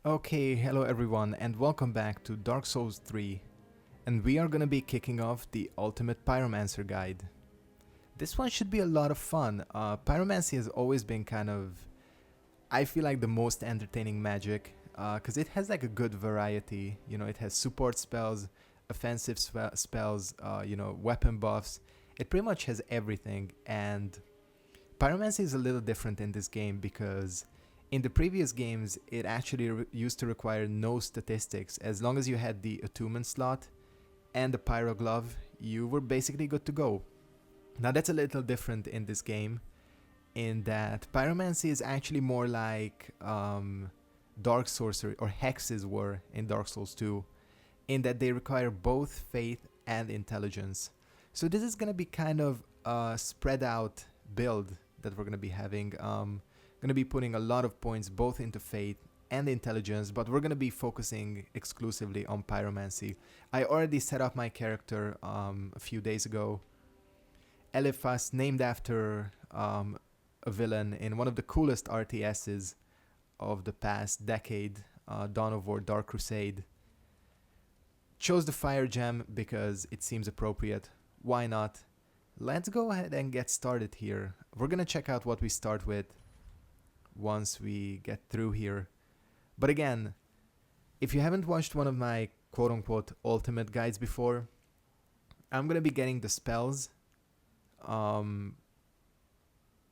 Okay, hello everyone and welcome back to Dark Souls 3, and we are gonna be kicking off the Ultimate Pyromancer guide. This one should be a lot of fun. Pyromancy has always been kind of, I feel like, the most entertaining magic, because it has like a good variety. You know, it has support spells, offensive spells, weapon buffs. It pretty much has everything, and Pyromancy is a little different in this game because in the previous games it actually used to require no statistics. As long as you had the attunement slot and the pyro glove, you were basically good to go. Now that's a little different in this game, in that Pyromancy is actually more like Dark Sorcery or Hexes were in Dark Souls 2, in that they require both faith and intelligence. So this is gonna be kind of a spread out build that we're gonna be having. Gonna be putting a lot of points both into faith and intelligence, but we're gonna be focusing exclusively on Pyromancy. I already set up my character a few days ago. Eliphas, named after a villain in one of the coolest RTSs of the past decade, Dawn of War Dark Crusade. Chose the fire gem because it seems appropriate. Why not? Let's go ahead and get started here. We're gonna check out what we start with once we get through here. But again, if you haven't watched one of my quote-unquote ultimate guides before, I'm gonna be getting the spells.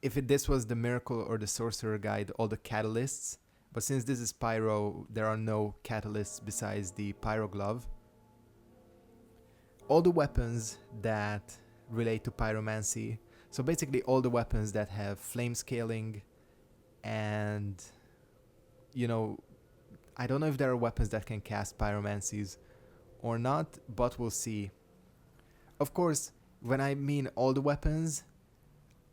This was the miracle or the sorcerer guide, all the catalysts, but since this is pyro, there are no catalysts besides the pyro glove. All the weapons that relate to pyromancy, so basically all the weapons that have flame scaling, and I don't know if there are weapons that can cast pyromancies or not, but we'll see. Of course, when I mean all the weapons,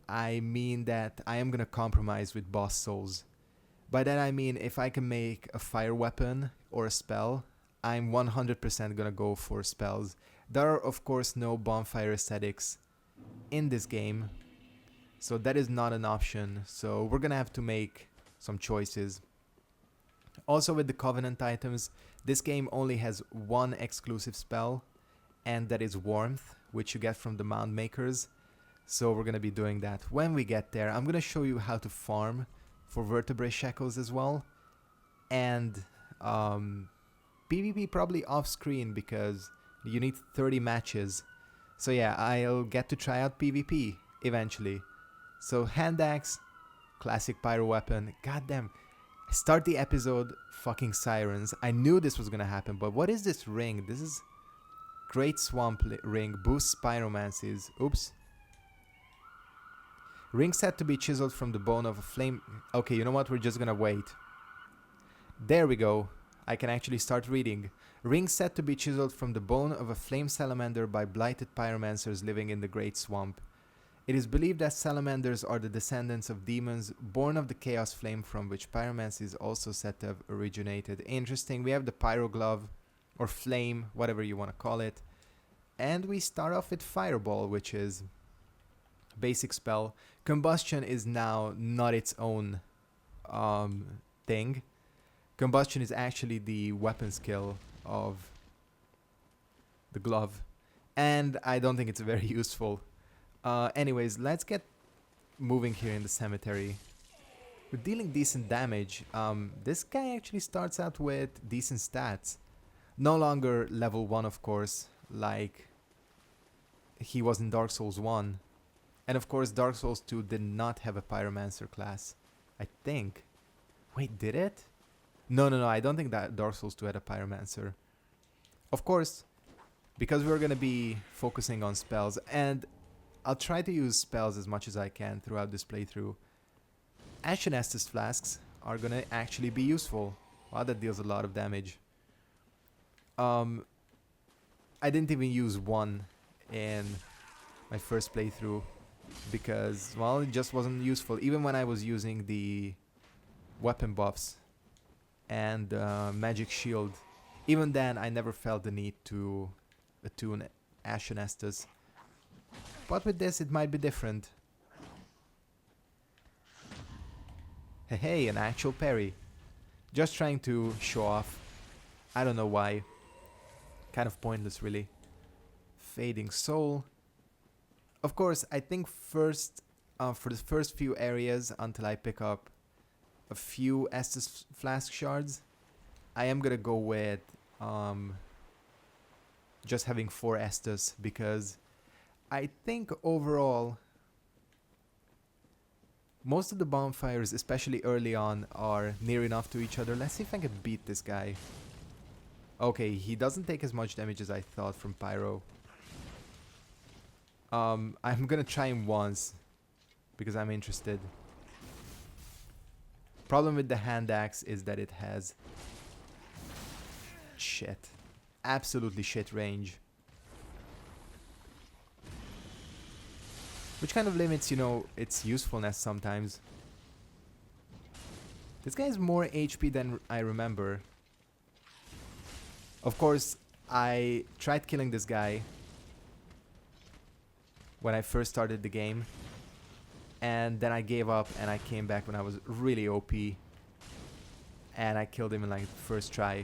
I mean that I am gonna compromise with boss souls. By that I mean if I can make a fire weapon or a spell, I'm 100% gonna go for spells. There are of course no bonfire aesthetics in this game, so that is not an option, so we're gonna have to make some choices. Also with the Covenant items, this game only has one exclusive spell, and that is Warmth, which you get from the Mound Makers. So we're gonna be doing that when we get there. I'm gonna show you how to farm for vertebrae shackles as well, and PvP probably off screen because you need 30 matches. So yeah, I'll get to try out PvP eventually. So hand axe, classic pyro weapon. Goddamn, start the episode fucking sirens. I knew this was gonna happen, but what is this ring? This is Great Swamp Ring, boosts pyromancies. Oops. Ring set to be chiseled from the bone of a flame. Okay, you know what? We're just gonna wait. There we go. I can actually start reading. Ring set to be chiseled from the bone of a flame salamander by blighted pyromancers living in the Great Swamp. It is believed that salamanders are the descendants of demons born of the chaos flame from which pyromancy is also said to have originated. Interesting. We have the pyro glove, or flame, whatever you want to call it. And we start off with Fireball, which is basic spell. Combustion is now not its own thing. Combustion is actually the weapon skill of the glove, and I don't think it's very useful. Anyways, let's get moving here in the cemetery. We're dealing decent damage. This guy actually starts out with decent stats. No longer level 1, of course, like he was in Dark Souls 1. And of course, Dark Souls 2 did not have a Pyromancer class, I think. Wait, did it? No, I don't think that Dark Souls 2 had a Pyromancer. Of course, because we're gonna be focusing on spells, and I'll try to use spells as much as I can throughout this playthrough. Ashen Estus flasks are gonna actually be useful. Wow, that deals a lot of damage. I didn't even use one in my first playthrough because, well, it just wasn't useful. Even when I was using the weapon buffs and magic shield, even then I never felt the need to attune Ashen Estus. But with this it might be different. Hey, an actual parry. Just trying to show off. I don't know why. Kind of pointless, really. Fading Soul. Of course, I think first, for the first few areas, until I pick up a few Estus Flask Shards, I am gonna go with just having 4 Estus, because I think overall most of the bonfires, especially early on, are near enough to each other. Let's see if I can beat this guy. Okay, he doesn't take as much damage as I thought from Pyro. I'm gonna try him once because I'm interested. Problem with the hand axe is that it has shit. Absolutely shit range. Which kind of limits, you know, its usefulness sometimes. This guy has more HP than I remember. Of course, I tried killing this guy when I first started the game. And then I gave up and I came back when I was really OP. And I killed him in like the first try.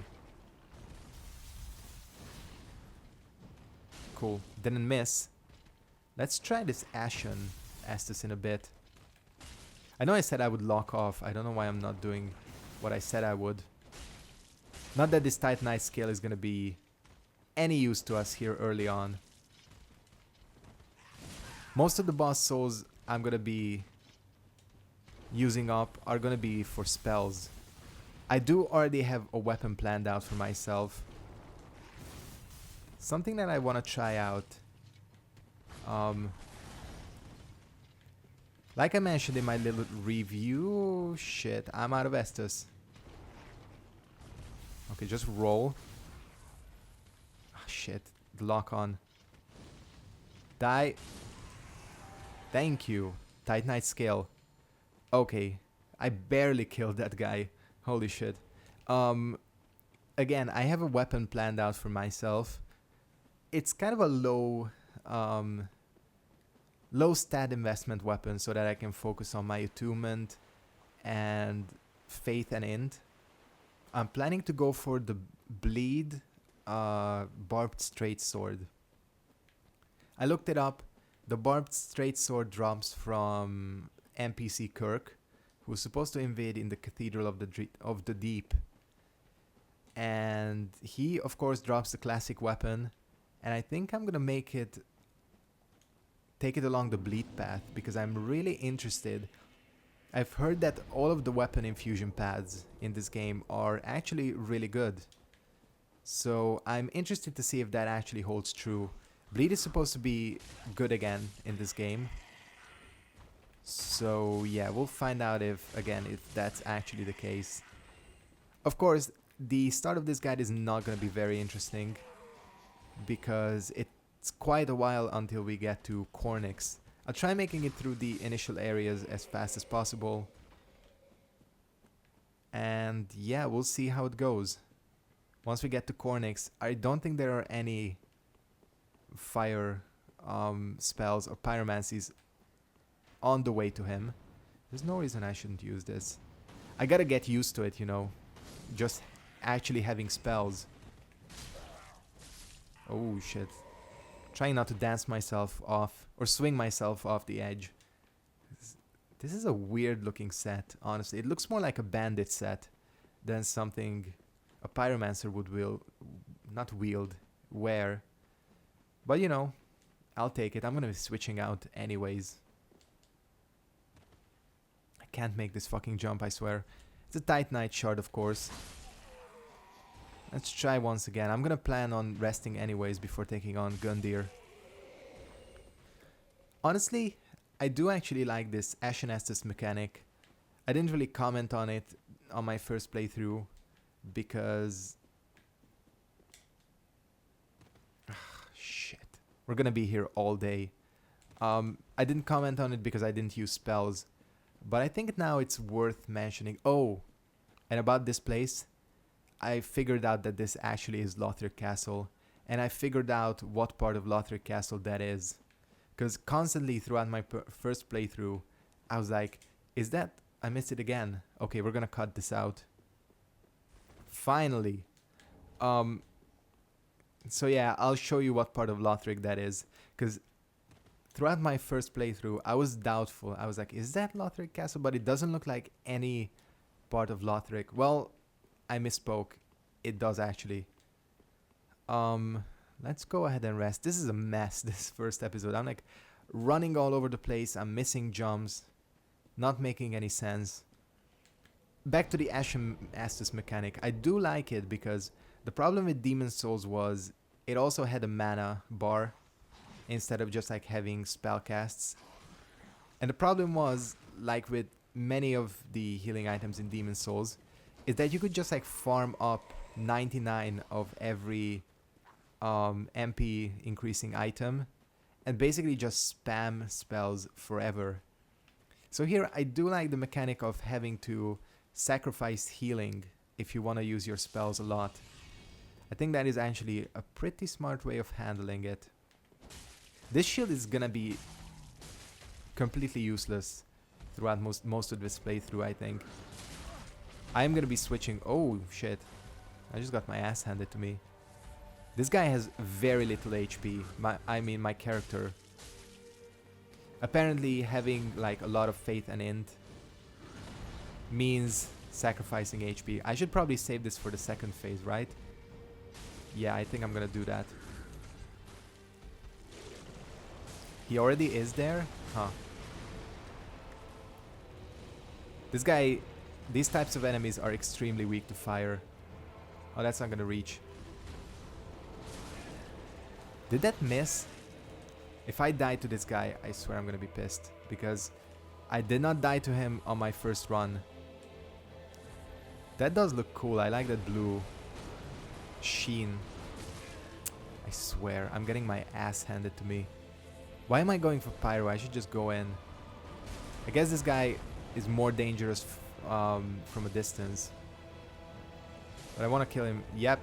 Cool. Didn't miss. Let's try this Ashen Estus in a bit. I know I said I would lock off. I don't know why I'm not doing what I said I would. Not that this Titanite scale is gonna be any use to us here early on. Most of the boss souls I'm gonna be using up are gonna be for spells. I do already have a weapon planned out for myself. Something that I wanna try out. Like I mentioned in my little review, shit, I'm out of Estus. Okay, just roll. Ah, shit, the lock on. Die. Thank you. Titanite scale. Okay, I barely killed that guy. Holy shit. Again, I have a weapon planned out for myself. It's kind of a low stat investment weapon so that I can focus on my attunement and faith and int. I'm planning to go for the bleed barbed straight sword. I looked it up. The barbed straight sword drops from NPC Kirk, who's supposed to invade in the Cathedral of the Deep. And he, of course, drops the classic weapon. And I think I'm gonna take it along the bleed path because I'm really interested. I've heard that all of the weapon infusion paths in this game are actually really good. So I'm interested to see if that actually holds true. Bleed is supposed to be good again in this game. So yeah, we'll find out if that's actually the case. Of course, the start of this guide is not going to be very interesting because it's quite a while until we get to Cornyx. I'll try making it through the initial areas as fast as possible. And yeah, we'll see how it goes. Once we get to Cornyx, I don't think there are any fire spells or pyromancies on the way to him. There's no reason I shouldn't use this. I gotta get used to it, you know. Just actually having spells. Oh shit. Trying not to dance myself off or swing myself off the edge. This is a weird looking set, honestly. It looks more like a bandit set than something a pyromancer would wear. But you know, I'll take it. I'm gonna be switching out anyways. I can't make this fucking jump, I swear. It's a Titanite shard, of course. Let's try once again. I'm gonna plan on resting anyways before taking on Gundyr. Honestly, I do actually like this Ashen Estus mechanic. I didn't really comment on it on my first playthrough because... shit. We're gonna be here all day. I didn't comment on it because I didn't use spells. But I think now it's worth mentioning. Oh, and about this place, I figured out that this actually is Lothric Castle. And I figured out what part of Lothric Castle that is. Because constantly throughout my first playthrough, I was like, is that... I missed it again. Okay, we're gonna cut this out. finally. So yeah, I'll show you what part of Lothric that is, because throughout my first playthrough, I was doubtful. I was like, is that Lothric Castle? But it doesn't look like any part of Lothric. Well, I misspoke. It does actually. Let's go ahead and rest. This is a mess, this first episode. I'm like running all over the place. I'm missing jumps. Not making any sense. Back to the Ashen Estus mechanic. I do like it because the problem with Demon Souls was it also had a mana bar instead of just like having spell casts. And the problem was, like with many of the healing items in Demon Souls, is that you could just like farm up 99 of every MP increasing item and basically just spam spells forever. So here I do like the mechanic of having to sacrifice healing if you want to use your spells a lot. I think that is actually a pretty smart way of handling it. This shield is gonna be completely useless throughout most of this playthrough, I think. I am gonna be switching. Oh shit, I just got my ass handed to me. This guy has very little HP. My character. Apparently having like a lot of faith and int means sacrificing HP. I should probably save this for the second phase, right? Yeah, I think I'm gonna do that. He already is there? Huh. This guy, these types of enemies are extremely weak to fire. Oh, that's not gonna reach. Did that miss? If I die to this guy, I swear I'm gonna be pissed. Because I did not die to him on my first run. That does look cool. I like that blue sheen. I swear, I'm getting my ass handed to me. Why am I going for pyro? I should just go in. I guess this guy is more dangerous from a distance. But I want to kill him. Yep.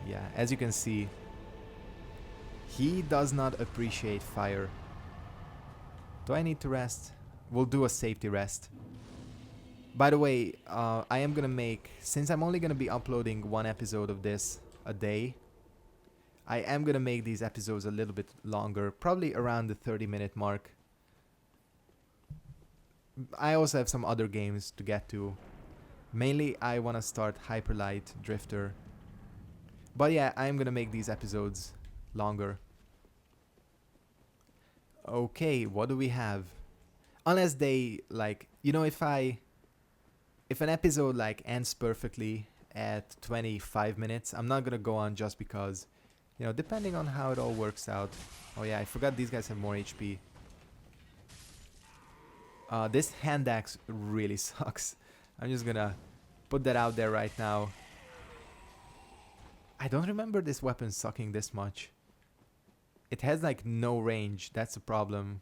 Yeah, as you can see, he does not appreciate fire. Do I need to rest? We'll do a safety rest. By the way, I am gonna make, since I'm only gonna be uploading one episode of this a day, I am gonna make these episodes a little bit longer, probably around the 30-minute mark. I also have some other games to get to. Mainly, I want to start Hyperlight Drifter. But yeah, I am gonna make these episodes longer. Okay, what do we have? Unless they, like, you know, if an episode like ends perfectly at 25 minutes, I'm not gonna go on just because, you know, depending on how it all works out. Oh yeah, I forgot these guys have more HP. This hand axe really sucks. I'm just gonna put that out there right now. I don't remember this weapon sucking this much. It has like no range, that's a problem.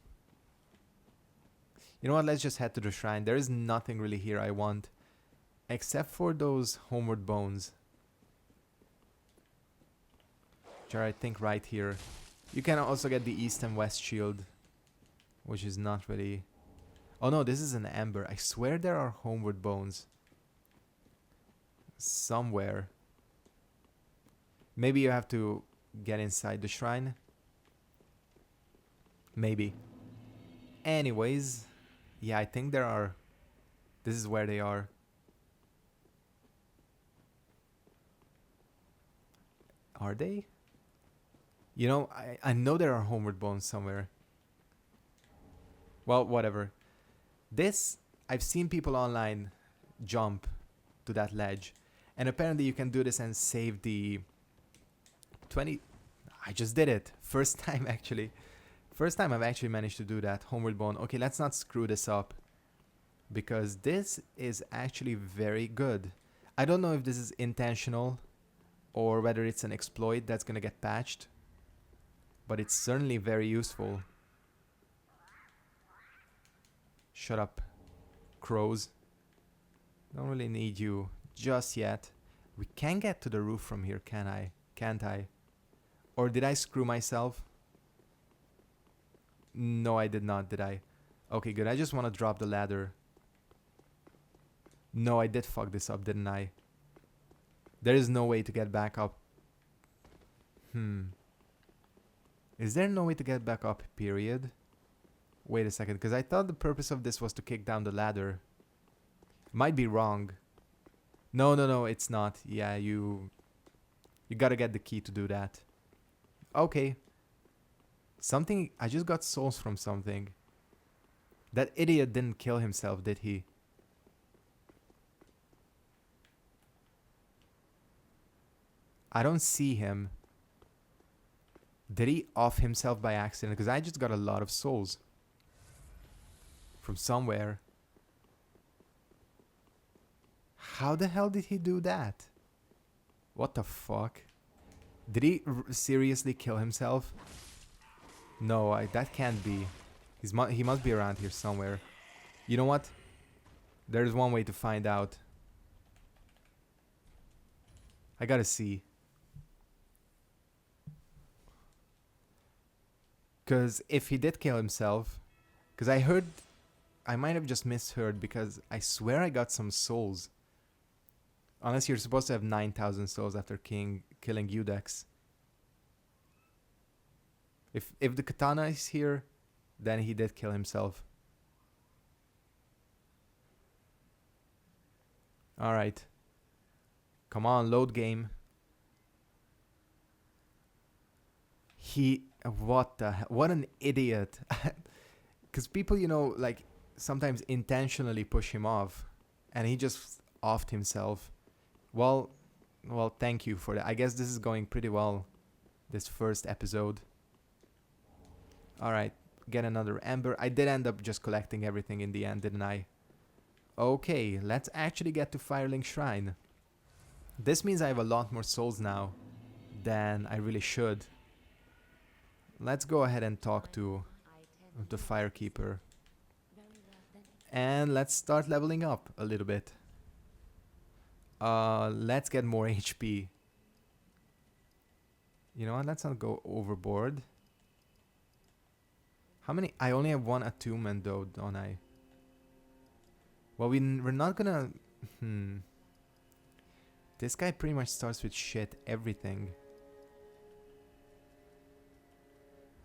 You know what, let's just head to the shrine. There is nothing really here I want, except for those homeward bones. Which are, I think, right here. You can also get the east and west shield, which is not really... Oh no, this is an ember. I swear there are homeward bones somewhere. Maybe you have to get inside the shrine. Maybe. Anyways, yeah, I think there are... This is where they are. Are they? You know, I know there are homeward bones somewhere. Well, whatever. This, I've seen people online jump to that ledge. And apparently you can do this and save the 20... I just did it. First time, actually. First time I've actually managed to do that. Homeward bone. Okay, let's not screw this up, because this is actually very good. I don't know if this is intentional or whether it's an exploit that's gonna get patched, but it's certainly very useful. Shut up, crows. Don't really need you just yet. We can get to the roof from here, can I? Can't I? Or did I screw myself? No, I did not, did I? Okay, good. I just want to drop the ladder. No, I did fuck this up, didn't I? There is no way to get back up. Is there no way to get back up, period? Wait a second, because I thought the purpose of this was to kick down the ladder. Might be wrong. No, it's not. Yeah, you gotta get the key to do that. Okay. Something, I just got souls from something. That idiot didn't kill himself, did he? I don't see him. Did he off himself by accident? Because I just got a lot of souls. From somewhere. How the hell did he do that? What the fuck? Did he seriously kill himself? No, that can't be. He must be around here somewhere. You know what? There's one way to find out. I gotta see. Because if he did kill himself... Because I heard... I might have just misheard because I swear I got some souls. Unless you're supposed to have 9,000 souls after killing Udex. If the katana is here, then he did kill himself. Alright. Come on, load game. What the hell? What an idiot. Because people, you know, like, sometimes intentionally push him off. And he just offed himself. Well, thank you for that. I guess this is going pretty well. This first episode. Alright, get another ember. I did end up just collecting everything in the end, didn't I? Okay, let's actually get to Firelink Shrine. This means I have a lot more souls now than I really should. Let's go ahead and talk to the Firekeeper. And let's start leveling up a little bit. Let's get more HP. You know what, let's not go overboard. How many? I only have one attunement though, don't I? Well, we're not gonna... This guy pretty much starts with shit, everything.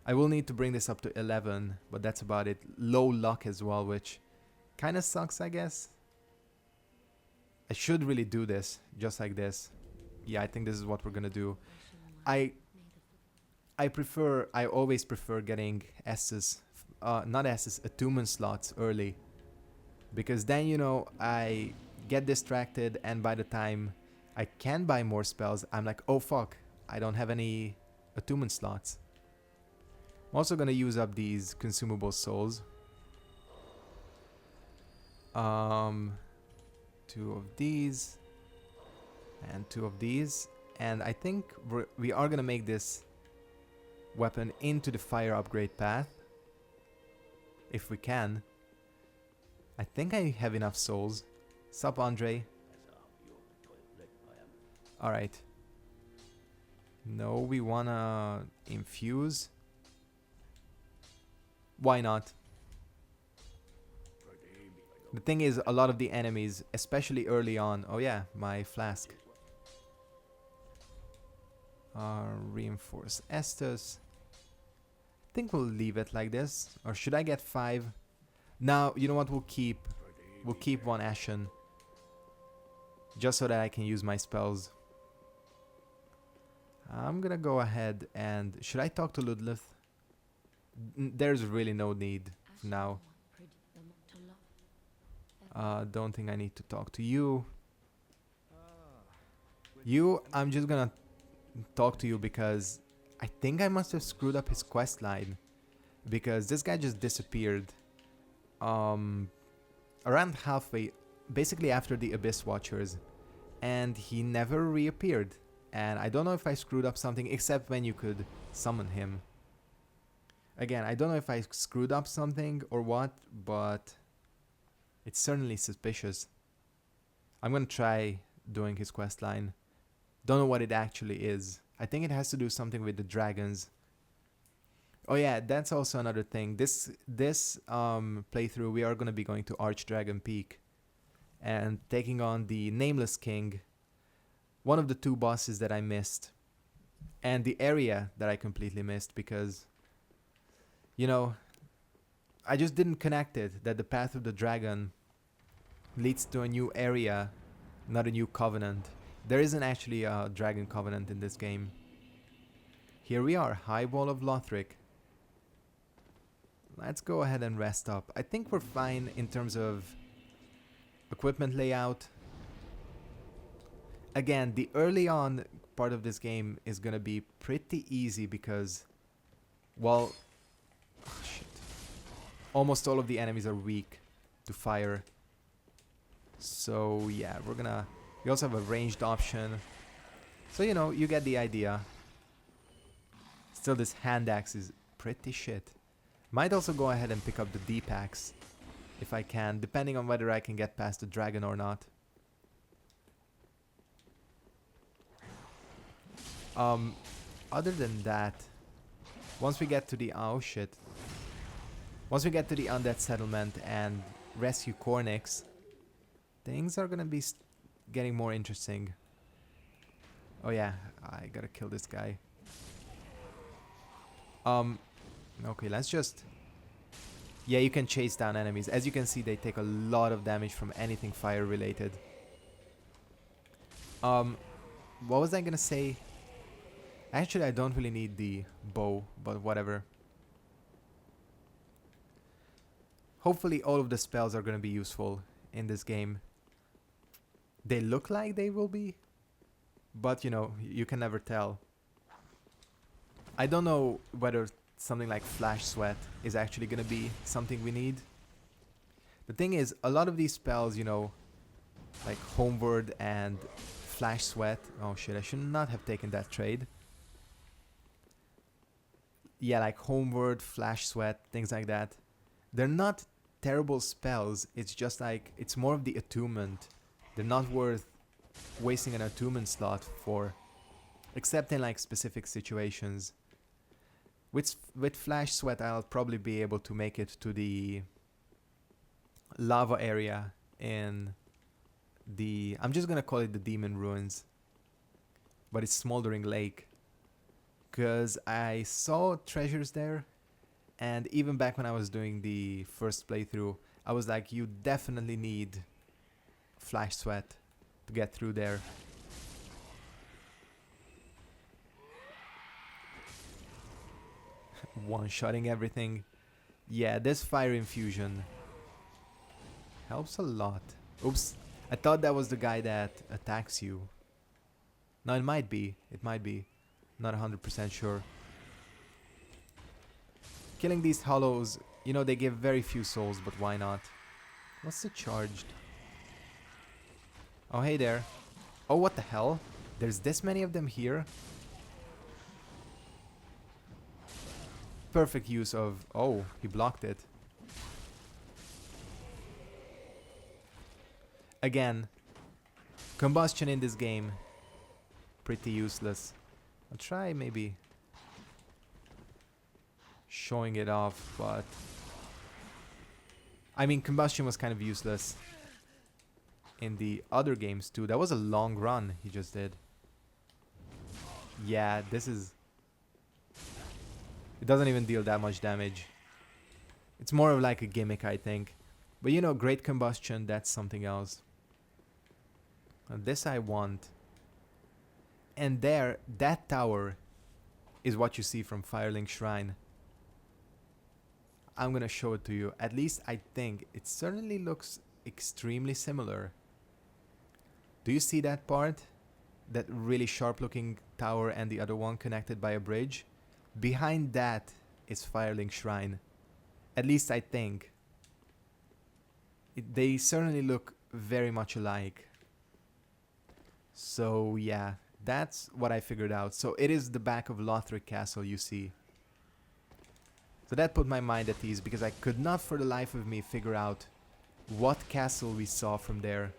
I will need to bring this up to 11, but that's about it. Low luck as well, which kind of sucks, I guess. I should really do this, just like this. Yeah, I think this is what we're gonna do. I always prefer getting S's, not S's, attunement slots early. Because then, you know, I get distracted and by the time I can buy more spells, I'm like, oh fuck, I don't have any attunement slots. I'm also gonna use up these consumable souls. 2 of these and 2 of these, and I think we are gonna make this weapon into the fire upgrade path if we can. I think I have enough souls. Sup, Andre? Alright. No, we wanna infuse. Why not? The thing is, a lot of the enemies, especially early on... Oh yeah, my flask. Reinforce Estus. I think we'll leave it like this. Or should I get 5? Now, you know what, we'll keep 1 Ashen. Just so that I can use my spells. I'm gonna go ahead and... Should I talk to Ludleth? There's really no need now. Don't think I need to talk to you. You, I'm just gonna talk to you because I think I must have screwed up his quest line. Because this guy just disappeared. Around halfway, basically after the Abyss Watchers. And he never reappeared. And I don't know if I screwed up something, except when you could summon him. Again, I don't know if I screwed up something or what, but it's certainly suspicious. I'm gonna try doing his quest line. Don't know what it actually is. I think it has to do something with the dragons. Oh yeah, that's also another thing. This playthrough, we are gonna be going to Archdragon Peak and taking on the Nameless King. one of the two bosses that I missed. And the area that I completely missed because, you know, I just didn't connect it that the Path of the Dragon leads to a new area, not a new covenant. There isn't actually a dragon covenant in this game. Here we are, High Wall of Lothric. Let's go ahead and rest up. I think we're fine in terms of equipment layout. Again, the early on part of this game is gonna be pretty easy because, well, oh shit. Almost all of the enemies are weak to fire. So yeah, we also have a ranged option. So you know, you get the idea. Still, this hand axe is pretty shit. Might also go ahead and pick up the deep axe if I can, depending on whether I can get past the dragon or not. Other than that, once we get to the once we get to the undead settlement and rescue Cornix, things are gonna be getting more interesting. Oh yeah, I gotta kill this guy. Okay, let's just... Yeah, you can chase down enemies. As you can see, they take a lot of damage from anything fire related. What was I gonna say? Actually, I don't really need the bow, but whatever. Hopefully all of the spells are gonna be useful in this game. They look like they will be, but you know, you can never tell. I don't know whether something like Flash Sweat is actually gonna be something we need. The thing is, a lot of these spells, you know, like Homeward and Flash Sweat. Oh shit, I should not have taken that trade. Yeah, like Homeward, Flash Sweat, things like that. They're not terrible spells, it's just like, it's more of the attunement. They're not worth wasting an attunement slot for, except in like specific situations. With Flash Sweat, I'll probably be able to make it to the lava area in the... I'm just gonna call it the Demon Ruins. But it's Smoldering Lake. Because I saw treasures there. And even back when I was doing the first playthrough, I was like, you definitely need Flash Sweat to get through there. One-shotting everything. Yeah, this fire infusion helps a lot. Oops, I thought that was the guy that attacks you. No, it might be. It might be. Not 100% sure. Killing these hollows, you know, they give very few souls, but why not? What's the charged? Oh, hey there. Oh, what the hell? There's this many of them here? Perfect use of... Oh, he blocked it. Again, combustion in this game, pretty useless. I'll try maybe showing it off, but... I mean, combustion was kind of useless in the other games too. That was a long run he just did. Yeah, this is... It doesn't even deal that much damage. It's more of like a gimmick, I think. But you know, great combustion, that's something else. This I want. And there, that tower is what you see from Firelink Shrine. I'm gonna show it to you. At least I think it certainly looks extremely similar. Do you see that part? That really sharp looking tower and the other one connected by a bridge? Behind that is Firelink Shrine. At least I think. They certainly look very much alike. So yeah, that's what I figured out. So it is the back of Lothric Castle you see. So that put my mind at ease because I could not for the life of me figure out what castle we saw from there.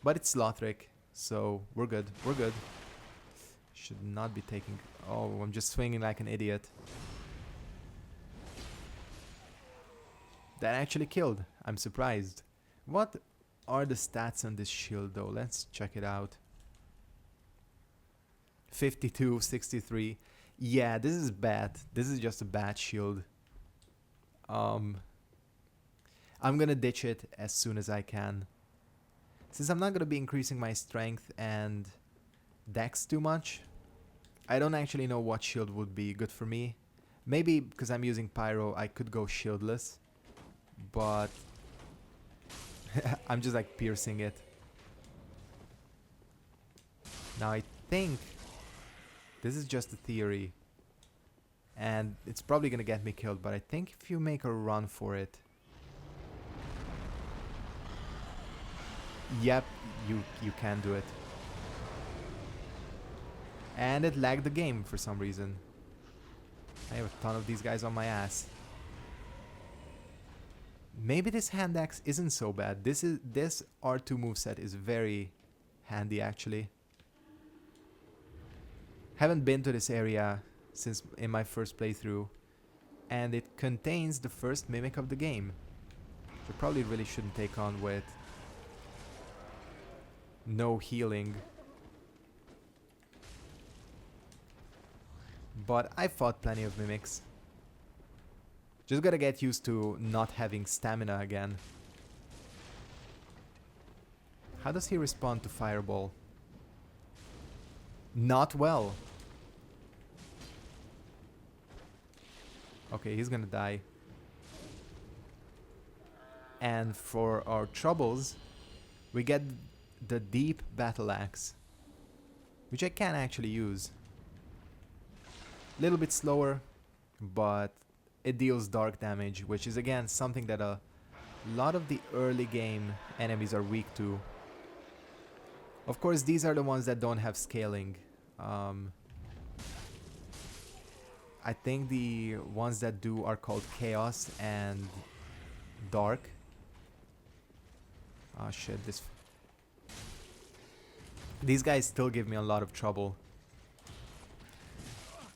But it's Lothric, so we're good, we're good. Should not be taking... Oh, I'm just swinging like an idiot. That actually killed. I'm surprised. What are the stats on this shield though? Let's check it out. 52, 63. Yeah, this is bad. This is just a bad shield. I'm gonna ditch it as soon as I can. Since I'm not gonna be increasing my strength and dex too much, I don't actually know what shield would be good for me. Maybe because I'm using pyro, I could go shieldless. But I'm just like piercing it. Now I think this is just a theory. And it's probably gonna get me killed, but I think if you make a run for it... Yep, you can do it. And it lagged the game for some reason. I have a ton of these guys on my ass. Maybe this hand axe isn't so bad. This R2 moveset is very handy actually. Haven't been to this area since in my first playthrough, and it contains the first mimic of the game. Which I probably really shouldn't take on with no healing. But I fought plenty of mimics. Just gotta get used to not having stamina again. How does he respond to Fireball? Not well. Okay, he's gonna die. And for our troubles, we get the Deep Battle Axe, which I can actually use. A little bit slower, but it deals dark damage, which is again something that a lot of the early game enemies are weak to. Of course, these are the ones that don't have scaling. I think the ones that do are called Chaos and Dark. Oh shit, these guys still give me a lot of trouble.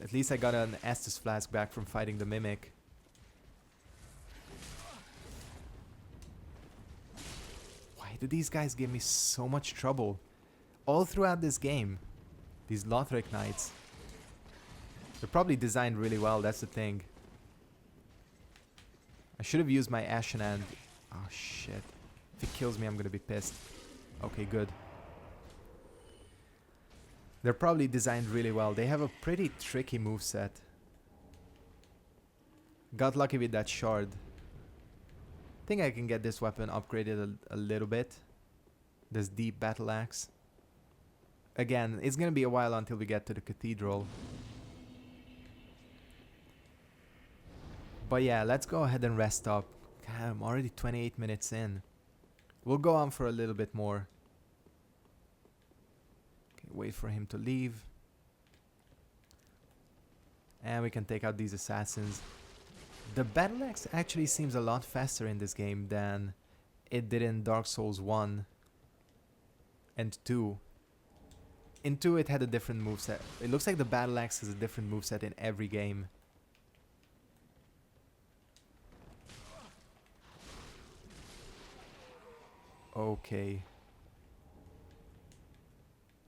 At least I got an Estus Flask back from fighting the Mimic. Why do these guys give me so much trouble? All throughout this game. These Lothric Knights. They're probably designed really well, that's the thing. I should have used my Ashen Hand. Oh shit. If it kills me, I'm gonna be pissed. Okay, good. They're probably designed really well. They have a pretty tricky moveset. Got lucky with that shard. Think I can get this weapon upgraded a little bit. This Deep Battle Axe. Again, it's gonna be a while until we get to the cathedral. But yeah, let's go ahead and rest up. God, I'm already 28 minutes in. We'll go on for a little bit more. Okay, wait for him to leave. And we can take out these assassins. The Battle Axe actually seems a lot faster in this game than it did in Dark Souls 1 and 2. In 2 it had a different moveset. It looks like the Battle Axe has a different moveset in every game. Okay.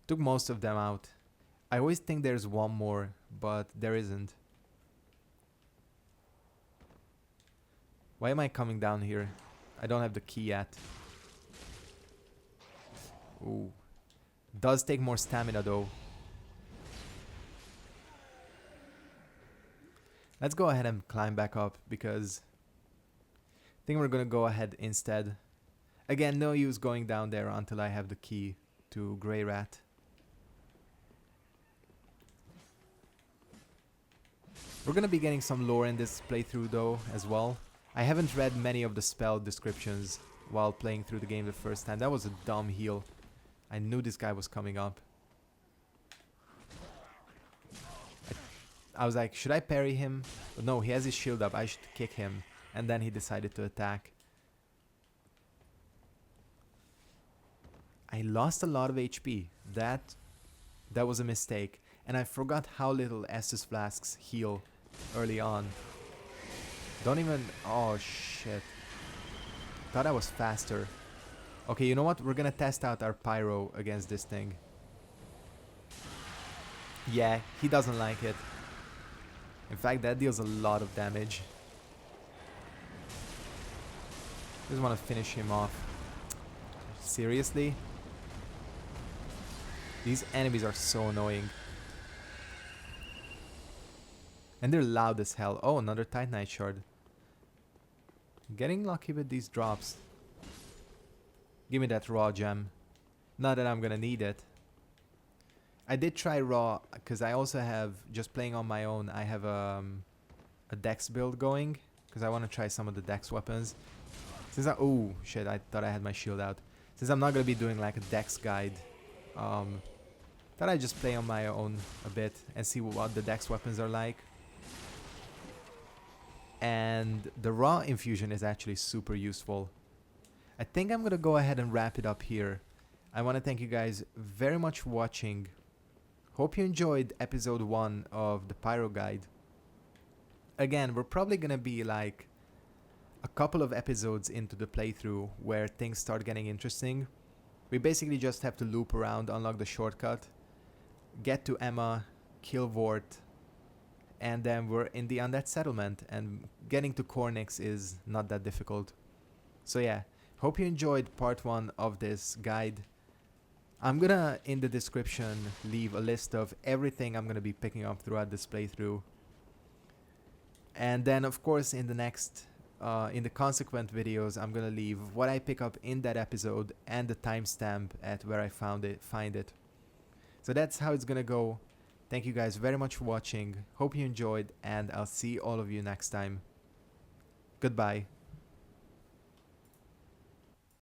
Took most of them out. I always think there's one more, but there isn't. Why am I coming down here? I don't have the key yet. Ooh. Does take more stamina though. Let's go ahead and climb back up because I think we're gonna go ahead instead. Again, no use going down there until I have the key to Grey Rat. We're gonna be getting some lore in this playthrough though as well. I haven't read many of the spell descriptions while playing through the game the first time. That was a dumb heal. I knew this guy was coming up. I was like, should I parry him? But no, he has his shield up. I should kick him. And then he decided to attack. I lost a lot of HP. That was a mistake. And I forgot how little Estus Flasks heal early on. Don't even... Oh, shit. Thought I was faster. Okay, you know what? We're gonna test out our pyro against this thing. Yeah, he doesn't like it. In fact, that deals a lot of damage. Just want to finish him off. Seriously? These enemies are so annoying. And they're loud as hell. Oh, another Titanite shard. Getting lucky with these drops. Give me that raw gem. Not that I'm gonna need it. I did try raw, because I also have, just playing on my own, I have a dex build going. Because I want to try some of the dex weapons. Since I, oh shit, I thought I had my shield out. Since I'm not gonna be doing like a dex guide, thought I'd just play on my own a bit and see what the dex weapons are like. And the raw infusion is actually super useful. I think I'm gonna go ahead and wrap it up here. I want to thank you guys very much for watching. Hope you enjoyed episode 1 of the Pyro Guide. Again, we're probably gonna be like a couple of episodes into the playthrough where things start getting interesting. We basically just have to loop around, unlock the shortcut, get to Emma, kill Vort, and then we're in the Undead Settlement, and getting to Cornix is not that difficult. So yeah, hope you enjoyed part 1 of this guide. I'm gonna, in the description, leave a list of everything I'm gonna be picking up throughout this playthrough. And then of course in the next, in the consequent videos, I'm gonna leave what I pick up in that episode and the timestamp at where I find it. So that's how it's gonna go. Thank you guys very much for watching. Hope you enjoyed, and I'll see all of you next time. Goodbye.